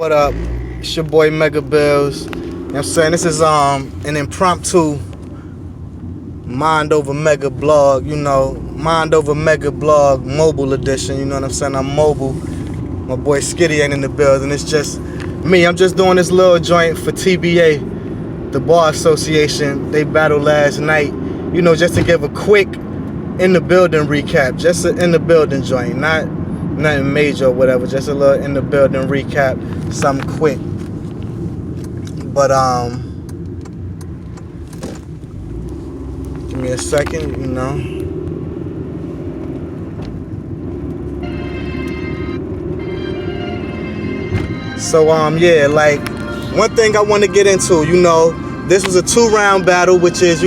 What up? It's your boy Mega Bills. You know what I'm saying? This is an impromptu Mind Over Mega blog, Mind Over Mega blog mobile edition, you know what I'm saying? I'm mobile. My boy Skitty ain't in the building. It's just me. I'm just doing this little joint for TBA, the Bar Association. They battled last night, just to give a quick in the building recap. Just an in the building joint, nothing major or whatever, just a little in the building recap, something quick. But give me a second, So yeah, like one thing I want to get into, this was a 2-round battle, which is,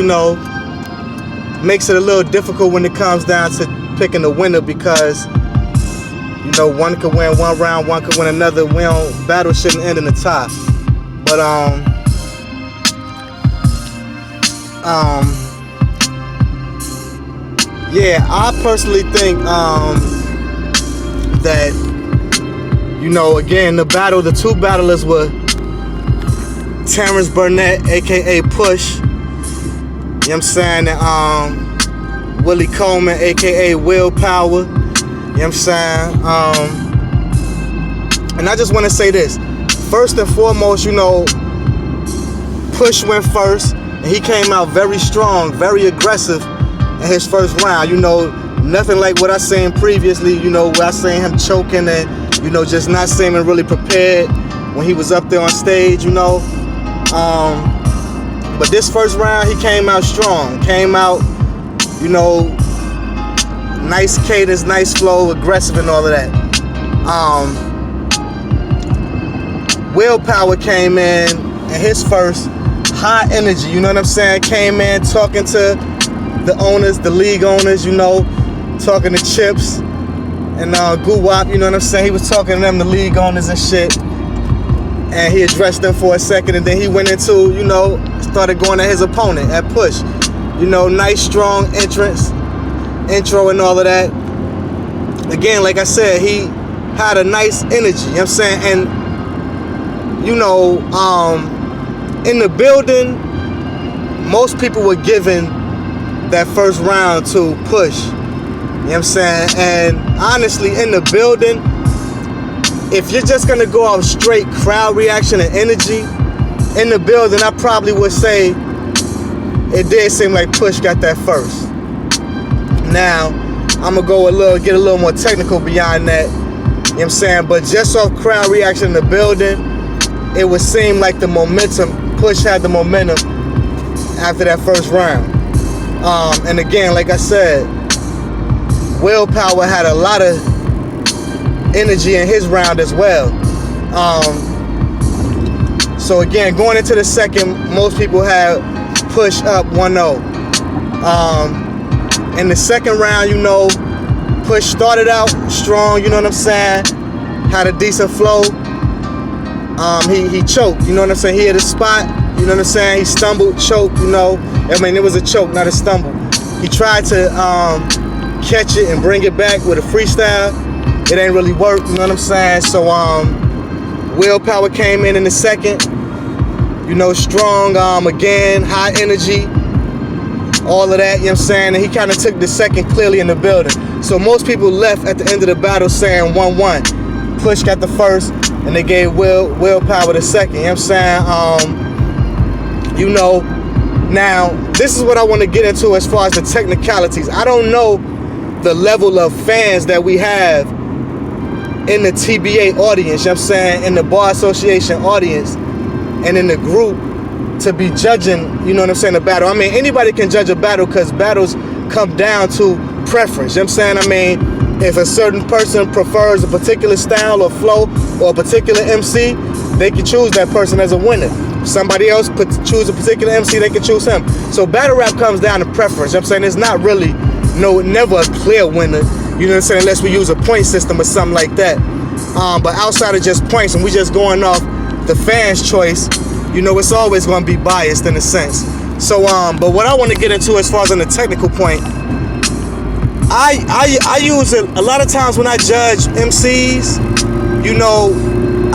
makes it a little difficult when it comes down to picking a winner, because one could win one round, one could win another. Battle shouldn't end in a tie. But yeah, I personally think that again, the two battlers were Terrence Burnett, aka Push, you know what I'm saying, and Willie Coleman, aka Willpower. You know what I'm saying? And I just want to say this. First and foremost, Push went first, and he came out very strong, very aggressive in his first round. Nothing like what I seen previously, where I seen him choking and, just not seeming really prepared when he was up there on stage, But this first round, he came out strong. Came out, nice cadence, nice flow, aggressive and all of that. Willpower came in his first, high energy, you know what I'm saying? Came in talking to the owners, the league owners, talking to Chips and Guwap, you know what I'm saying? He was talking to them, the league owners and shit. And he addressed them for a second, and then he went into, started going at his opponent, at Push. Nice, strong intro and all of that. Again, like I said, he had a nice energy, you know what I'm saying? And in the building, most people were giving that first round to Push, you know what I'm saying? And honestly, in the building, if you're just gonna go off straight crowd reaction and energy in the building, I probably would say it did seem like Push got that first. Now, I'm gonna get a little more technical beyond that, you know what I'm saying? But just off crowd reaction in the building, it would seem like the momentum, Push had the momentum after that first round. And again, like I said, Willpower had a lot of energy in his round as well. So again, going into the second, most people had Push up 1-0. In the second round, Push started out strong, you know what I'm saying? Had a decent flow. He choked, you know what I'm saying? He hit a spot, you know what I'm saying? He stumbled, choked, it was a choke, not a stumble. He tried to catch it and bring it back with a freestyle. It ain't really work, you know what I'm saying? So Willpower came in the second, strong, again, high energy, all of that, you know what I'm saying? And he kind of took the second clearly in the building. So most people left at the end of the battle saying 1-1. Push got the first, and they gave Willpower the second, you know what I'm saying? Now, this is what I want to get into as far as the technicalities. I don't know the level of fans that we have in the TBA audience, you know what I'm saying, in the Bar Association audience, and in the group to be judging, you know what I'm saying, the battle. I mean, anybody can judge a battle because battles come down to preference, you know what I'm saying? I mean, if a certain person prefers a particular style or flow or a particular MC, they can choose that person as a winner. Somebody else choose a particular MC, they can choose him. So battle rap comes down to preference, you know what I'm saying? It's not really, never a clear winner, you know what I'm saying, unless we use a point system or something like that. But outside of just points, and we just going off the fans' choice, it's always going to be biased in a sense. So, but what I want to get into as far as on the technical point, I use it a lot of times when I judge MCs,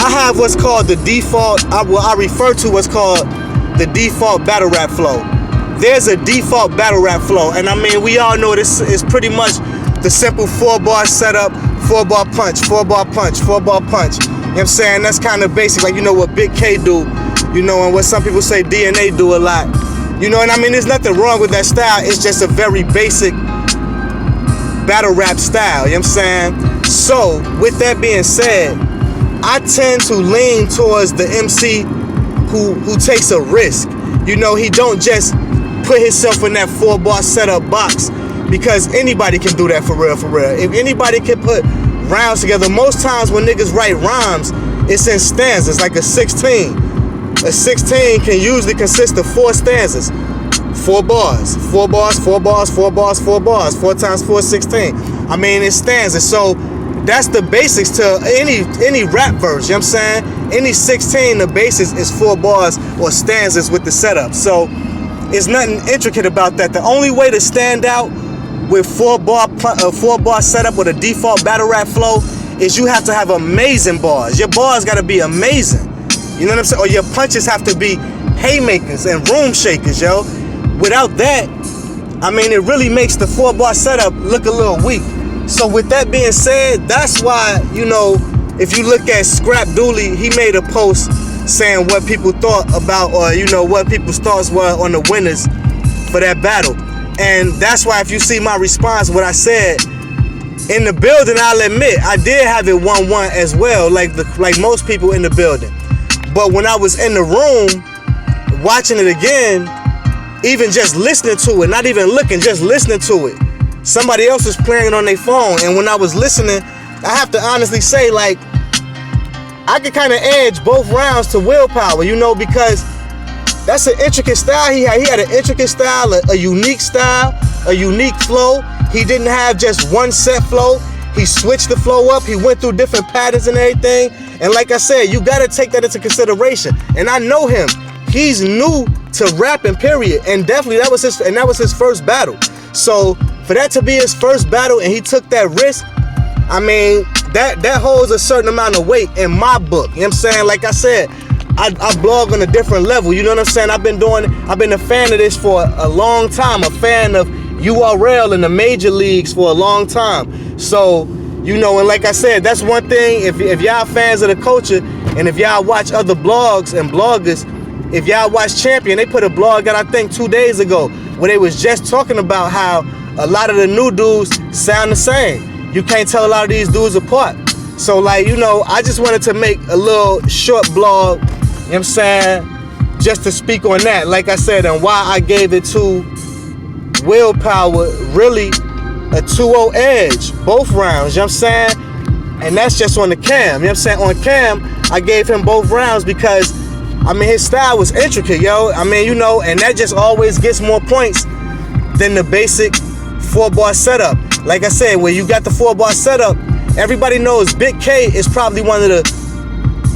I have what's called the default, I refer to what's called the default battle rap flow. There's a default battle rap flow, and I mean, we all know this is pretty much the simple 4-bar setup, 4-bar punch, 4-bar punch, 4-bar punch. You know what I'm saying? That's kind of basic, like, you know what Big K do, you know, and what some people say DNA do a lot. You know, and I mean, there's nothing wrong with that style. It's just a very basic battle rap style, you know what I'm saying? So, with that being said, I tend to lean towards the MC who takes a risk. You know, he don't just put himself in that 4-bar setup box, because anybody can do that for real, for real. If anybody can put rounds together, most times when niggas write rhymes, it's in stanzas, like a 16. A 16 can usually consist of 4 stanzas. 4 bars, 4 bars, 4 bars, 4 bars, 4 bars, 4 times 4, 16. I mean, it's stanzas. So that's the basics to any rap verse, you know what I'm saying? Any 16, the basis is 4 bars or stanzas with the setup. So it's nothing intricate about that. The only way to stand out with 4-bar setup with a default battle rap flow is you have to have amazing bars. Your bars gotta be amazing. You know what I'm saying? Or your punches have to be haymakers and room shakers, yo. Without that, I mean, it really makes the 4-bar setup look a little weak. So with that being said, that's why, you know, if you look at Scrap Dooley, he made a post saying what people thought about, or, you know, what people's thoughts were on the winners for that battle. And that's why if you see my response, what I said, in the building, I'll admit, I did have it 1-1 as well, like most people in the building. But when I was in the room, watching it again, even just listening to it, not even looking, just listening to it, somebody else was playing it on their phone. And when I was listening, I have to honestly say, like, I could kind of edge both rounds to Willpower, you know, because that's an intricate style he had. He had an intricate style, a unique style, a unique flow. He didn't have just one set flow. He switched the flow up. He went through different patterns and everything. And like I said, you gotta take that into consideration. And I know him. He's new to rapping, period. And definitely that was his first battle. So for that to be his first battle and he took that risk, I mean, that holds a certain amount of weight in my book. You know what I'm saying? Like I said, I blog on a different level. You know what I'm saying? I've been a fan of this for a long time, a fan of URL in the major leagues for a long time. So, you know, and like I said, that's one thing, if y'all fans of the culture, and if y'all watch other blogs and bloggers, if y'all watch Champion, they put a blog out, I think 2 days ago, where they was just talking about how a lot of the new dudes sound the same. You can't tell a lot of these dudes apart. So, like, you know, I just wanted to make a little short blog, you know what I'm saying, just to speak on that, like I said, and why I gave it to Willpower, really a 2-0 edge, both rounds, you know what I'm saying? And that's just on the cam, you know what I'm saying? On cam, I gave him both rounds because, I mean, his style was intricate, yo. I mean, you know, and that just always gets more points than the basic 4-bar setup. Like I said, when you got the 4-bar setup, everybody knows Big K is probably one of the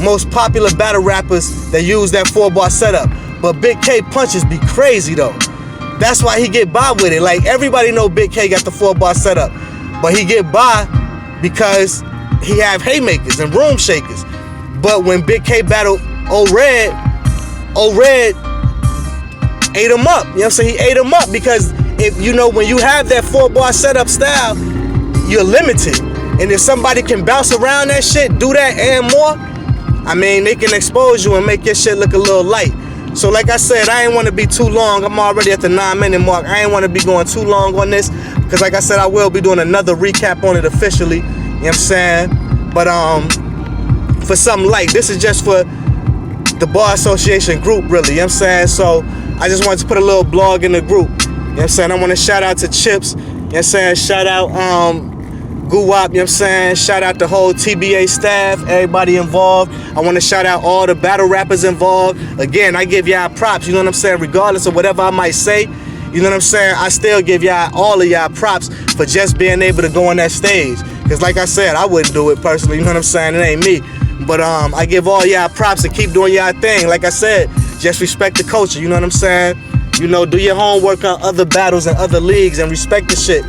most popular battle rappers that use that 4-bar setup. But Big K punches be crazy, though. That's why he get by with it. Like, everybody know Big K got the 4-bar setup, but he get by because he have haymakers and room shakers. But when Big K battled O-Red ate him up. You know what I'm saying? He ate him up because, if you know, when you have that 4-bar setup style, you're limited. And if somebody can bounce around that shit, do that and more, I mean, they can expose you and make your shit look a little light. So like I said, I ain't want to be too long. I'm already at the 9-minute mark. I ain't want to be going too long on this because, like I said, I will be doing another recap on it officially. You know what I'm saying? But for something light, this is just for the Bar Association group, really. You know what I'm saying? So I just wanted to put a little blog in the group. You know what I'm saying? I want to shout out to Chips. You know what I'm saying? Shout out Guwap, you know what I'm saying? Shout out the whole TBA staff, everybody involved. I want to shout out all the battle rappers involved. Again, I give y'all props, you know what I'm saying? Regardless of whatever I might say, you know what I'm saying? I still give y'all, all of y'all props for just being able to go on that stage. Because like I said, I wouldn't do it personally, you know what I'm saying? It ain't me. But I give all y'all props and keep doing y'all thing. Like I said, just respect the culture, you know what I'm saying? You know, do your homework on other battles and other leagues and respect the shit,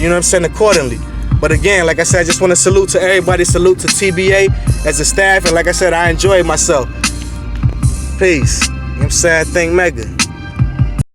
you know what I'm saying, accordingly. But again, like I said, I just want to salute to everybody. Salute to TBA as a staff. And like I said, I enjoyed myself. Peace. You know what I'm saying? Think mega.